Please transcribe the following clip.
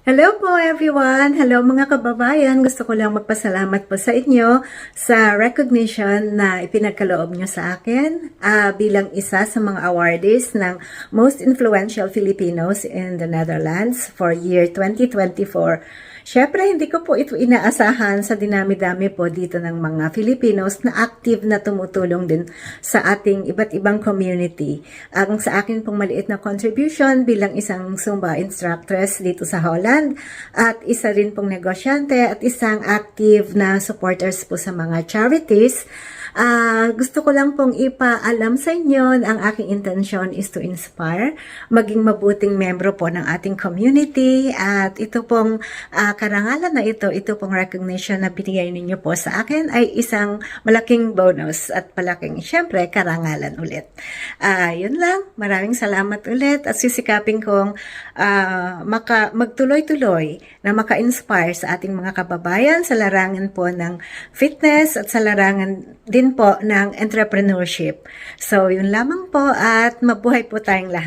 Hello po everyone! Hello mga kababayan! Gusto ko lang magpasalamat po sa inyo sa recognition na ipinagkaloob nyo sa akin bilang isa sa mga awardees ng Most Influential Filipinos in the Netherlands for year 2024. Syempre, hindi ko po ito inaasahan sa dinami-dami po dito ng mga Filipinos na active na tumutulong din sa ating iba't ibang community. Ang sa akin pong maliit na contribution bilang isang Zumba instructress dito sa Holland at isa rin pong negosyante at isang active na supporters po sa mga charities. Gusto ko lang pong ipaalam sa inyo na ang aking intention is to inspire, maging mabuting membro po ng ating community at ito pong karangalan na ito pong recognition na binigay ninyo po sa akin ay isang malaking bonus at malaking syempre karangalan ulit. Yun lang, maraming salamat ulit at sisikapin kong magtuloy-tuloy na maka-inspire sa ating mga kababayan sa larangan po ng fitness at sa larangan din po ng entrepreneurship. So, yun lamang po at mabuhay po tayong lahat.